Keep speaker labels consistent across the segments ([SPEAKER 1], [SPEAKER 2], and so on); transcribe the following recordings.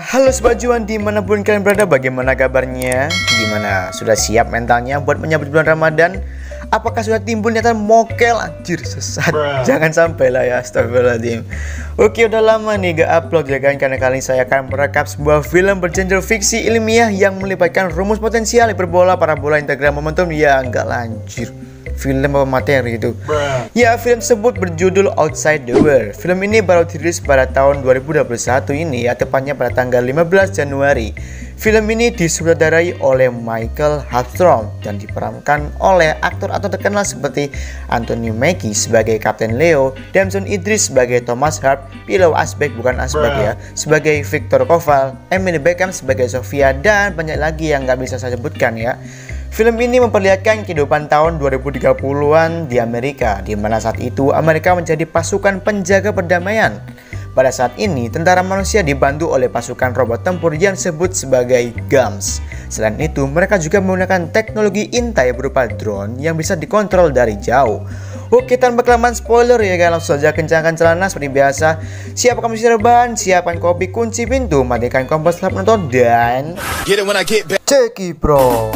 [SPEAKER 1] Halo Sobat Juan, dimanapun kalian berada, bagaimana kabarnya? Gimana? Sudah siap mentalnya buat menyambut bulan Ramadan? Apakah sudah timbul niatan mokel? Anjir, sesat. Jangan sampai lah ya, astagfirullahaladzim. Oke, udah lama nih gak upload ya kan, karena kali ini saya akan merekap sebuah film bergenre fiksi ilmiah yang melibatkan rumus potensial hiperbola, parabola, integral, momentum. Ya enggak lanjut. Film apa materi itu? Ya, film tersebut berjudul Outside the World. Film ini baru dirilis pada tahun 2021 ini ya, tepatnya pada tanggal 15 Januari. Film ini disutradarai oleh Michael Hawthorne dan diperankan oleh aktor-aktor terkenal seperti Anthony Mackie sebagai Kapten Leo, Damson Idris sebagai Thomas Harp, Pillow Asbeck bukan Asbeck ya, sebagai Victor Koval, Emily Beckham sebagai Sofia, dan banyak lagi yang nggak bisa saya sebutkan ya. Film ini memperlihatkan kehidupan tahun 2030-an di Amerika, di mana saat itu Amerika menjadi pasukan penjaga perdamaian. Pada saat ini, tentara manusia dibantu oleh pasukan robot tempur yang disebut sebagai GUMS. Selain itu, mereka juga menggunakan teknologi intai berupa drone yang bisa dikontrol dari jauh. Oke, tanpa kelamaan spoiler ya kan, langsung saja kencangkan celana seperti biasa. Siapkan musik rebahan, siapkan kopi, kunci pintu, matikan kompor setelah menonton, dan ceki bro.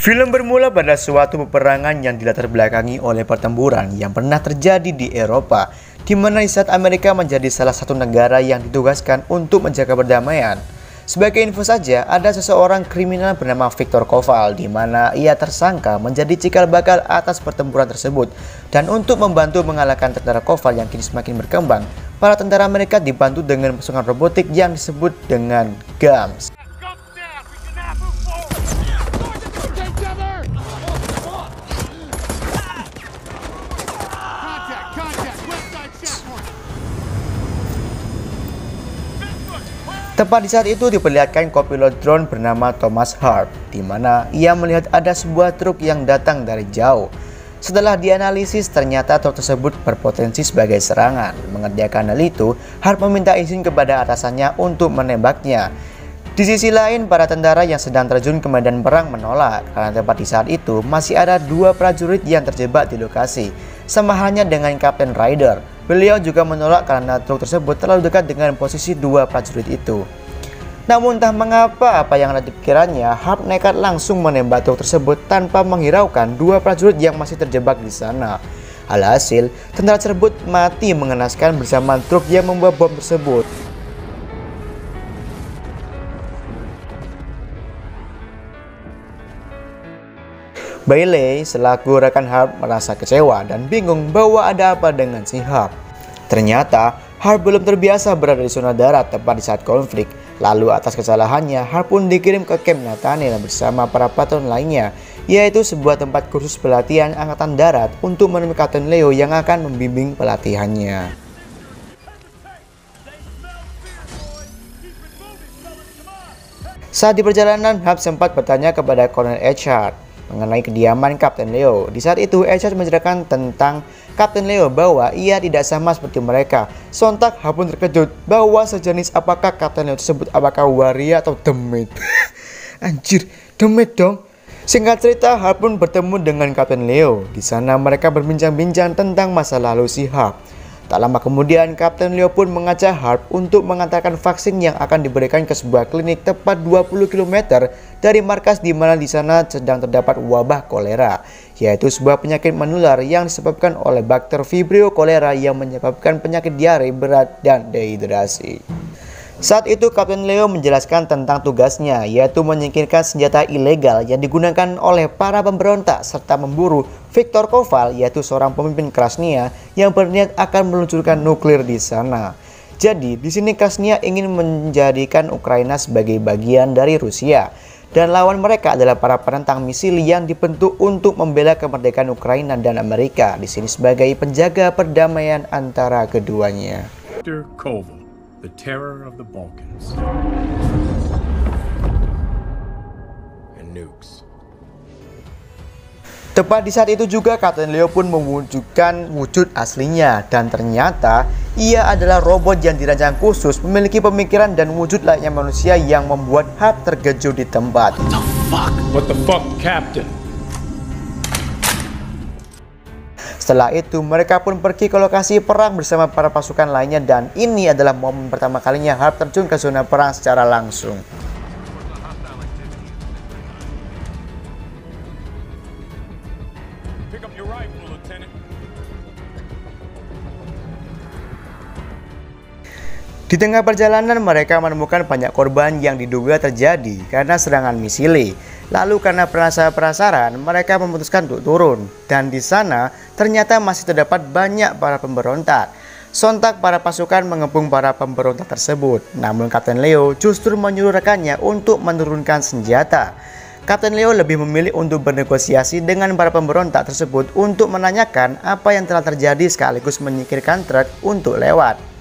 [SPEAKER 1] Film bermula pada suatu peperangan yang dilatar belakangi oleh pertempuran yang pernah terjadi di Eropa, di mana di saat Amerika menjadi salah satu negara yang ditugaskan untuk menjaga perdamaian. Sebagai info saja, ada seseorang kriminal bernama Victor Koval, di mana ia tersangka menjadi cikal bakal atas pertempuran tersebut. Dan untuk membantu mengalahkan tentara Koval yang kini semakin berkembang, para tentara Amerika dibantu dengan pasukan robotik yang disebut dengan GUMS. Tepat di saat itu diperlihatkan kopilot drone bernama Thomas Harp, di mana ia melihat ada sebuah truk yang datang dari jauh. Setelah dianalisis, ternyata truk tersebut berpotensi sebagai serangan. Mengerjakan hal itu, Harp meminta izin kepada atasannya untuk menembaknya. Di sisi lain, para tentara yang sedang terjun ke medan perang menolak, karena tepat di saat itu masih ada dua prajurit yang terjebak di lokasi. Sama halnya dengan Kapten Ryder, beliau juga menolak karena truk tersebut terlalu dekat dengan posisi dua prajurit itu. Namun entah mengapa apa yang ada di pikirannya, Harp nekat langsung menembak truk tersebut tanpa menghiraukan dua prajurit yang masih terjebak di sana. Alhasil, tentara tersebut mati mengenaskan bersama truk yang membawa bom tersebut. Bailey selaku rekan Harp merasa kecewa dan bingung bahwa ada apa dengan si Harp. Ternyata Harp belum terbiasa berada di zona darat tepat di saat konflik. Lalu atas kesalahannya, Harp pun dikirim ke Camp Nathaniel bersama para patron lainnya, yaitu sebuah tempat kursus pelatihan angkatan darat untuk menemui Kapten Leo yang akan membimbing pelatihannya. Saat di perjalanan, Harp sempat bertanya kepada Colonel Echard mengenai kediaman Kapten Leo. Di saat itu, Echard menceritakan tentang Kapten Leo bahwa ia tidak sama seperti mereka. Sontak Harp pun terkejut bahwa sejenis apakah Kapten Leo tersebut, apakah waria atau demit. Anjir, demit dong. Singkat cerita, Harp pun bertemu dengan Kapten Leo. Di sana mereka berbincang-bincang tentang masa lalu si Harp. Tak lama kemudian, Kapten Leo pun mengajak Harp untuk mengantarkan vaksin yang akan diberikan ke sebuah klinik tepat 20 km dari markas, di mana di sana sedang terdapat wabah kolera, yaitu sebuah penyakit menular yang disebabkan oleh bakteri Vibrio cholera yang menyebabkan penyakit diare berat dan dehidrasi. Saat itu Kapten Leo menjelaskan tentang tugasnya, yaitu menyingkirkan senjata ilegal yang digunakan oleh para pemberontak serta memburu Victor Koval, yaitu seorang pemimpin Krasnia yang berniat akan meluncurkan nuklir di sana. Jadi di sini Krasnia ingin menjadikan Ukraina sebagai bagian dari Rusia, dan lawan mereka adalah para penentang misil yang dibentuk untuk membela kemerdekaan Ukraina dan Amerika, di sini sebagai penjaga perdamaian antara keduanya.
[SPEAKER 2] Victor Koval, the terror of the Balkans. And nukes.
[SPEAKER 1] Tepat di saat itu juga Kapten Leo pun mewujudkan wujud aslinya, dan ternyata Ia adalah robot yang dirancang khusus, memiliki pemikiran dan wujud layaknya manusia yang membuat Harp terkejut di tempat.
[SPEAKER 2] What the fuck, Captain?
[SPEAKER 1] Setelah itu, mereka pun pergi ke lokasi perang bersama para pasukan lainnya, dan ini adalah momen pertama kalinya Harp terjun ke zona perang secara langsung.
[SPEAKER 2] Pick up your rifle, Lieutenant.
[SPEAKER 1] Di tengah perjalanan, mereka menemukan banyak korban yang diduga terjadi karena serangan misile. Lalu karena penasaran, mereka memutuskan untuk turun. Dan di sana ternyata masih terdapat banyak para pemberontak. Sontak para pasukan mengepung para pemberontak tersebut. Namun Kapten Leo justru menyuruh rekannya untuk menurunkan senjata. Kapten Leo lebih memilih untuk bernegosiasi dengan para pemberontak tersebut untuk menanyakan apa yang telah terjadi sekaligus menyingkirkan truk untuk lewat.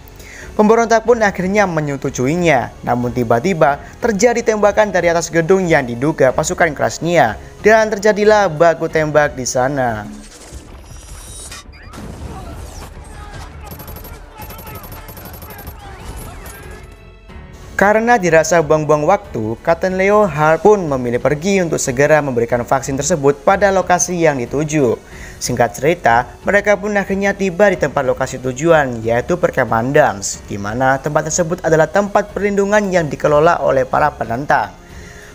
[SPEAKER 1] Pemberontak pun akhirnya menyetujuinya, namun tiba-tiba terjadi tembakan dari atas gedung yang diduga pasukan Krasnia, dan terjadilah baku tembak di sana. Karena dirasa buang-buang waktu, Kapten Leo Harp pun memilih pergi untuk segera memberikan vaksin tersebut pada lokasi yang dituju. Singkat cerita, mereka pun akhirnya tiba di tempat lokasi tujuan, yaitu perkemahan Dams, di mana tempat tersebut adalah tempat perlindungan yang dikelola oleh para penentang.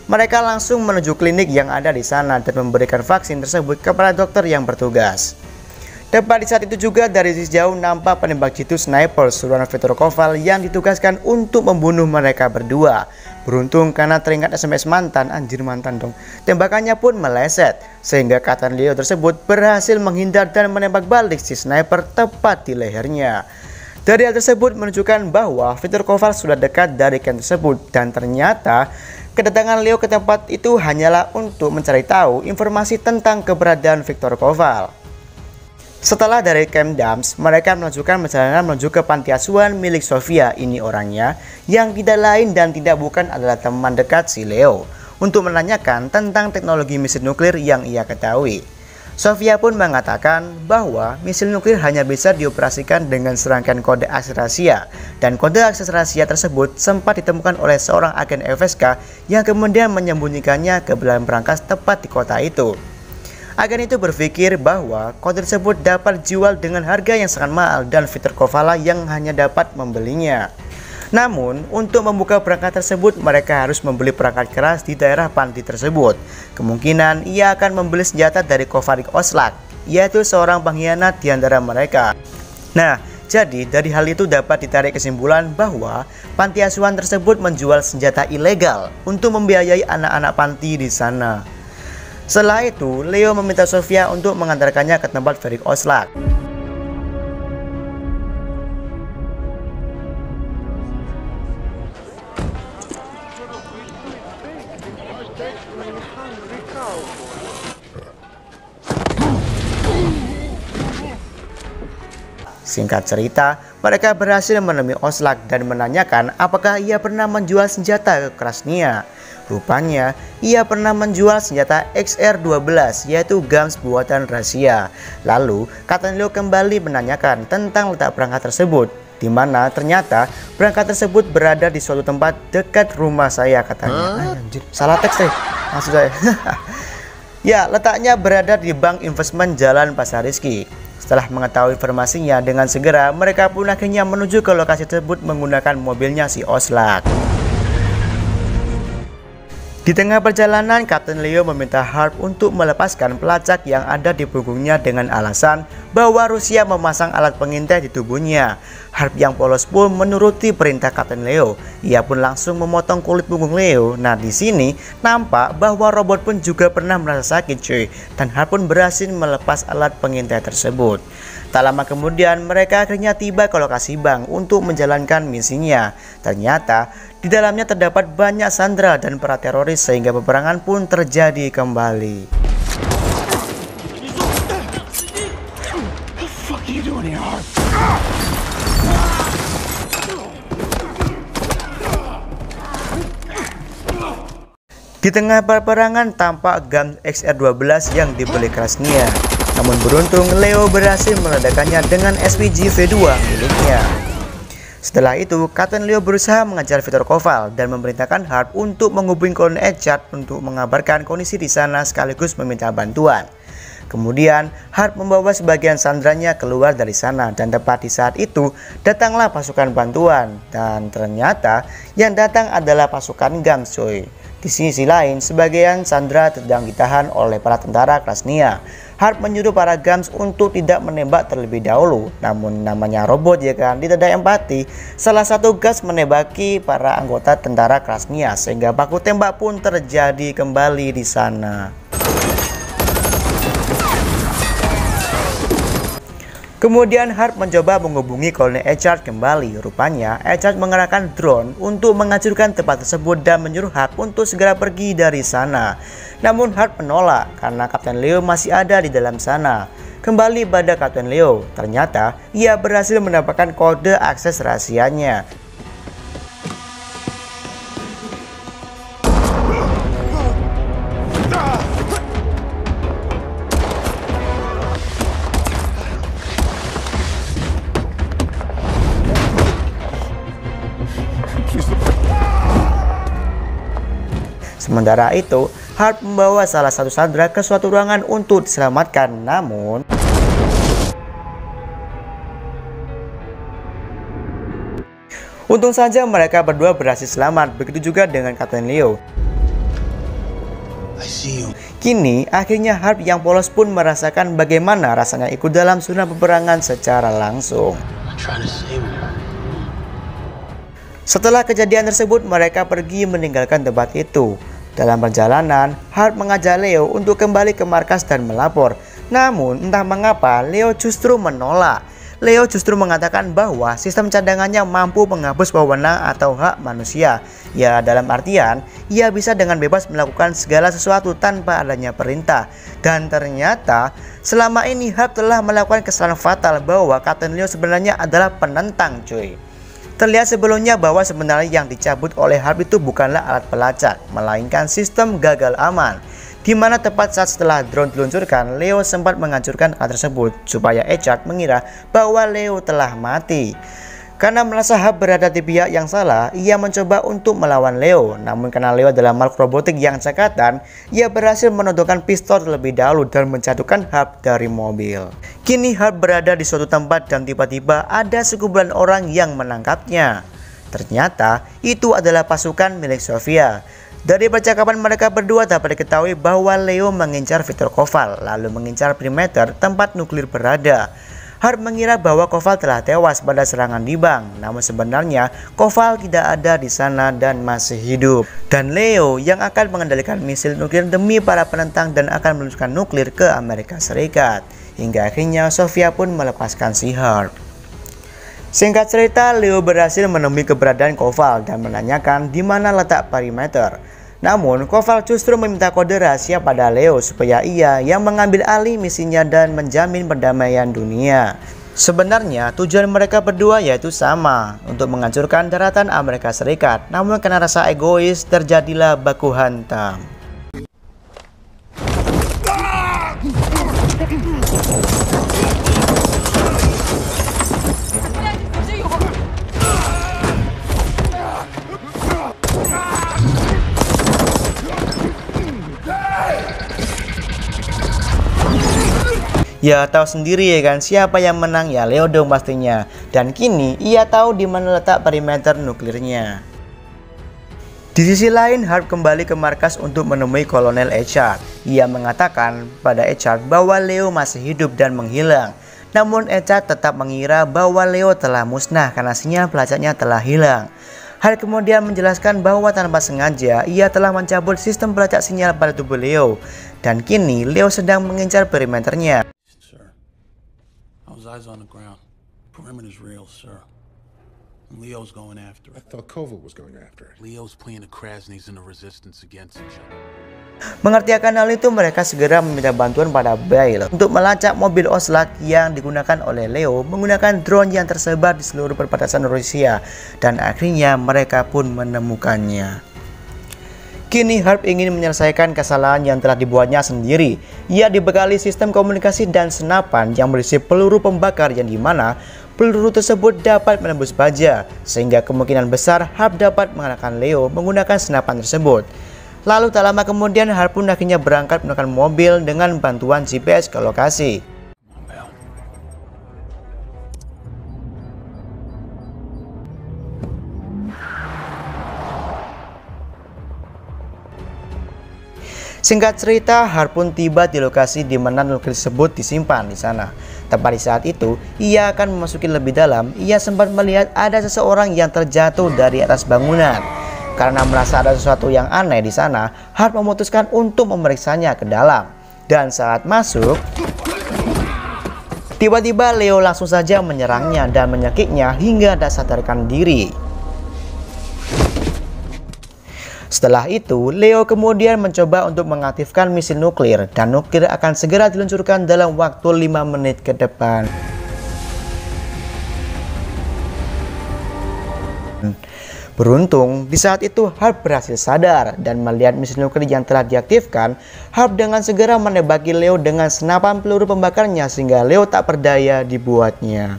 [SPEAKER 1] Mereka langsung menuju klinik yang ada di sana dan memberikan vaksin tersebut kepada dokter yang bertugas. Tepat di saat itu juga dari sisi jauh nampak penembak jitu sniper suruhan Viktor Koval yang ditugaskan untuk membunuh mereka berdua. Beruntung karena teringat SMS mantan, anjir mantan dong. Tembakannya pun meleset sehingga Kapten Leo tersebut berhasil menghindar dan menembak balik si sniper tepat di lehernya. Dari hal tersebut menunjukkan bahwa Viktor Koval sudah dekat dari camp tersebut, dan ternyata kedatangan Leo ke tempat itu hanyalah untuk mencari tahu informasi tentang keberadaan Viktor Koval. Setelah dari camp Dams, mereka melanjutkan perjalanan menuju ke panti asuhan milik Sofia. Ini orangnya yang tidak lain dan tidak bukan adalah teman dekat si Leo, untuk menanyakan tentang teknologi misil nuklir yang ia ketahui. Sofia pun mengatakan bahwa misil nuklir hanya bisa dioperasikan dengan serangkaian kode akses rahasia, dan kode akses rahasia tersebut sempat ditemukan oleh seorang agen FSK yang kemudian menyembunyikannya ke belakang brankas tepat di kota itu. Agen itu berpikir bahwa kode tersebut dapat dijual dengan harga yang sangat mahal dan Viktor Koval yang hanya dapat membelinya. Namun, untuk membuka perangkat tersebut, mereka harus membeli perangkat keras di daerah panti tersebut. Kemungkinan ia akan membeli senjata dari Kovarik Oslak, yaitu seorang pengkhianat di antara mereka. Nah, jadi dari hal itu dapat ditarik kesimpulan bahwa panti asuhan tersebut menjual senjata ilegal untuk membiayai anak-anak panti di sana. Setelah itu, Leo meminta Sofia untuk mengantarkannya ke tempat Ferik Oslak. Singkat cerita, mereka berhasil menemui Oslak dan menanyakan apakah ia pernah menjual senjata ke Krasnia. Rupanya, ia pernah menjual senjata XR-12, yaitu Gams buatan Rusia. Lalu, Kapten Leo kembali menanyakan tentang letak perangkat tersebut, di mana ternyata perangkat tersebut berada di suatu tempat dekat rumah saya, katanya. Anjir, salah teks deh, maksud saya. Ya, letaknya berada di Bank Investment Jalan Pasar Rizky. Setelah mengetahui informasinya, dengan segera mereka pun akhirnya menuju ke lokasi tersebut menggunakan mobilnya si Oslak. Di tengah perjalanan, Kapten Leo meminta Harp untuk melepaskan pelacak yang ada di punggungnya dengan alasan bahwa Rusia memasang alat pengintai di tubuhnya. Harp yang polos pun menuruti perintah Kapten Leo. Ia pun langsung memotong kulit punggung Leo. Nah, di sini nampak bahwa robot pun juga pernah merasa sakit, cuy. Dan Harp pun berhasil melepas alat pengintai tersebut. Tak lama kemudian mereka akhirnya tiba ke lokasi bank untuk menjalankan misinya. Ternyata di dalamnya terdapat banyak sandera dan para teroris sehingga peperangan pun terjadi kembali. Di tengah peperangan tampak Gams XR-12 yang dibeli Krasnia. Namun beruntung Leo berhasil meledakkannya dengan SPG V2 miliknya. Setelah itu, Kapten Leo berusaha mengejar Viktor Koval dan memerintahkan Harp untuk menghubungi Kolonel Eccard untuk mengabarkan kondisi di sana sekaligus meminta bantuan. Kemudian, Harp membawa sebagian sandranya keluar dari sana dan tepat di saat itu datanglah pasukan bantuan dan ternyata yang datang adalah pasukan Gams, coy. Di sisi lain, sebagian sandera sedang ditahan oleh para tentara Krasnia. Harp menyuruh para Gams untuk tidak menembak terlebih dahulu, namun namanya robot ya kan, tidak ada empati. Salah satu Gams menembaki para anggota tentara Krasnia sehingga baku tembak pun terjadi kembali di sana. Kemudian Harp mencoba menghubungi Kolonel Eccard kembali. Rupanya Eccard mengerahkan drone untuk menghancurkan tempat tersebut dan menyuruh Harp untuk segera pergi dari sana. Namun Harp menolak karena Kapten Leo masih ada di dalam sana. Kembali pada Kapten Leo, ternyata ia berhasil mendapatkan kode akses rahasianya. Sementara itu, Harp membawa salah satu sandera ke suatu ruangan untuk diselamatkan, namun untung saja mereka berdua berhasil selamat, begitu juga dengan Kapten Leo. Kini, akhirnya Harp yang polos pun merasakan bagaimana rasanya ikut dalam zona peperangan secara langsung. Setelah kejadian tersebut, mereka pergi meninggalkan tempat itu. Dalam perjalanan, Harp mengajak Leo untuk kembali ke markas dan melapor. Namun, entah mengapa Leo justru menolak. Leo justru mengatakan bahwa sistem cadangannya mampu menghapus wewenang atau hak manusia. Ya, dalam artian, ia bisa dengan bebas melakukan segala sesuatu tanpa adanya perintah. Dan ternyata, selama ini Harp telah melakukan kesalahan fatal bahwa Kapten Leo sebenarnya adalah penentang, cuy. Terlihat sebelumnya bahwa sebenarnya yang dicabut oleh Harp itu bukanlah alat pelacak, melainkan sistem gagal aman. Di mana tepat saat setelah drone diluncurkan, Leo sempat menghancurkan alat tersebut supaya Eccard mengira bahwa Leo telah mati. Karena merasa Harp berada di pihak yang salah, ia mencoba untuk melawan Leo. Namun karena Leo adalah makhluk robotik yang cekatan, ia berhasil menodongkan pistol terlebih dahulu dan menjatuhkan Harp dari mobil. Kini Harp berada di suatu tempat dan tiba-tiba ada sekumpulan orang yang menangkapnya. Ternyata itu adalah pasukan milik Sofia. Dari percakapan mereka berdua dapat diketahui bahwa Leo mengincar Viktor Koval, lalu mengincar perimeter tempat nuklir berada. Harp mengira bahwa Koval telah tewas pada serangan di bank, namun sebenarnya Koval tidak ada di sana dan masih hidup. Dan Leo yang akan mengendalikan misil nuklir demi para penentang dan akan meluncurkan nuklir ke Amerika Serikat. Hingga akhirnya Sofia pun melepaskan si Harp. Singkat cerita, Leo berhasil menemui keberadaan Koval dan menanyakan di mana letak perimeter. Namun, Koval justru meminta kode rahasia pada Leo supaya ia yang mengambil alih misinya dan menjamin perdamaian dunia. Sebenarnya, tujuan mereka berdua yaitu sama, untuk menghancurkan daratan Amerika Serikat. Namun karena rasa egois, terjadilah baku hantam. Ya tahu sendiri ya kan siapa yang menang, ya Leo dong pastinya. Dan kini ia tahu di mana letak perimeter nuklirnya. Di sisi lain, Harp kembali ke markas untuk menemui Kolonel Eccard. Ia mengatakan pada Eccard bahwa Leo masih hidup dan menghilang. Namun Eccard tetap mengira bahwa Leo telah musnah karena sinyal pelacaknya telah hilang. Harp kemudian menjelaskan bahwa tanpa sengaja ia telah mencabut sistem pelacak sinyal pada tubuh Leo. Dan kini Leo sedang mengincar perimeternya.
[SPEAKER 2] Eyes on the ground. Perimeter's real, sir. And Leo's going after it.
[SPEAKER 3] I thought Koval was going after it.
[SPEAKER 2] Leo's playing the Krasni's and the Resistance against each other.
[SPEAKER 1] Mengerti akan hal itu, mereka segera meminta bantuan pada Bail untuk melacak mobil Oslak yang digunakan oleh Leo menggunakan drone yang tersebar di seluruh perbatasan Rusia. Dan akhirnya mereka pun menemukannya. Kini Harp ingin menyelesaikan kesalahan yang telah dibuatnya sendiri. Ia dibekali sistem komunikasi dan senapan yang berisi peluru pembakar yang dimana peluru tersebut dapat menembus baja, sehingga kemungkinan besar Harp dapat mengalahkan Leo menggunakan senapan tersebut. Lalu tak lama kemudian Harp pun akhirnya berangkat menggunakan mobil dengan bantuan GPS ke lokasi. Singkat cerita, Harp pun tiba di lokasi di mana nuklir tersebut disimpan di sana. Tepat di saat itu, ia akan memasuki lebih dalam. Ia sempat melihat ada seseorang yang terjatuh dari atas bangunan. Karena merasa ada sesuatu yang aneh di sana, Harp memutuskan untuk memeriksanya ke dalam. Dan saat masuk, tiba-tiba Leo langsung saja menyerangnya dan menyekiknya hingga tak sadarkan diri. Setelah itu, Leo kemudian mencoba untuk mengaktifkan misil nuklir dan nuklir akan segera diluncurkan dalam waktu 5 menit ke depan. Beruntung, di saat itu Harp berhasil sadar dan melihat misil nuklir yang telah diaktifkan. Harp dengan segera menembaki Leo dengan senapan peluru pembakarnya sehingga Leo tak berdaya dibuatnya.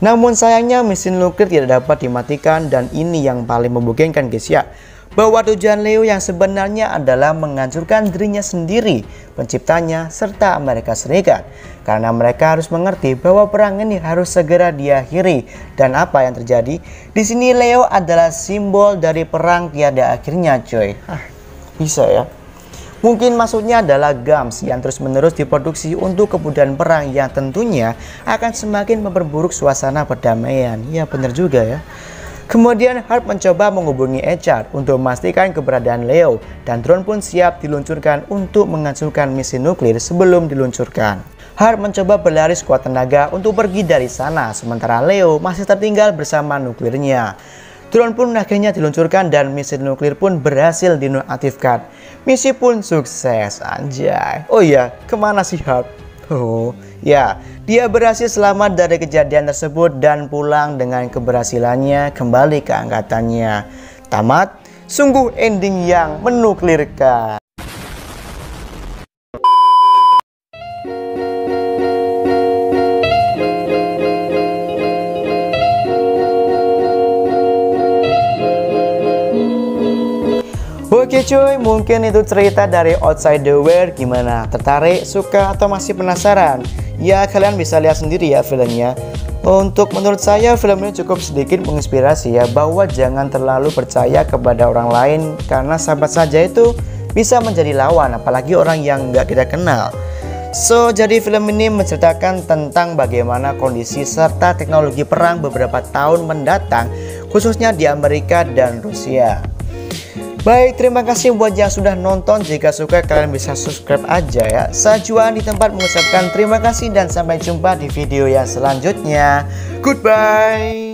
[SPEAKER 1] Namun sayangnya misil nuklir tidak dapat dimatikan dan ini yang paling membugenkan guys ya. Bahwa tujuan Leo yang sebenarnya adalah menghancurkan dirinya sendiri, penciptanya, serta Amerika Serikat. Karena mereka harus mengerti bahwa perang ini harus segera diakhiri. Dan apa yang terjadi? Di sini Leo adalah simbol dari perang tiada akhirnya coy. Bisa ya. Mungkin maksudnya adalah GAMS yang terus-menerus diproduksi untuk kemudahan perang yang tentunya akan semakin memperburuk suasana perdamaian. Ya benar juga ya. Kemudian Harp mencoba menghubungi HR untuk memastikan keberadaan Leo dan drone pun siap diluncurkan untuk menghancurkan misil nuklir sebelum diluncurkan. Harp mencoba berlari sekuat tenaga untuk pergi dari sana sementara Leo masih tertinggal bersama nuklirnya. Drone pun akhirnya diluncurkan dan misil nuklir pun berhasil dinonaktifkan. Misi pun sukses, anjay. Oh iya, kemana sih Harp? Oh ya, dia berhasil selamat dari kejadian tersebut dan pulang dengan keberhasilannya kembali ke angkatannya. Tamat, sungguh ending yang menuklirkan. Oke cuy, mungkin itu cerita dari Outside the World. Gimana? Tertarik, suka, atau masih penasaran? Ya kalian bisa lihat sendiri ya filmnya. Untuk menurut saya film ini cukup sedikit menginspirasi ya, bahwa jangan terlalu percaya kepada orang lain karena sahabat saja itu bisa menjadi lawan, apalagi orang yang nggak kita kenal. So, jadi film ini menceritakan tentang bagaimana kondisi serta teknologi perang beberapa tahun mendatang, khususnya di Amerika dan Rusia. Baik, terima kasih buat yang sudah nonton. Jika suka kalian bisa subscribe aja ya. Saya Juan di tempat mengucapkan terima kasih dan sampai jumpa di video yang selanjutnya. Goodbye.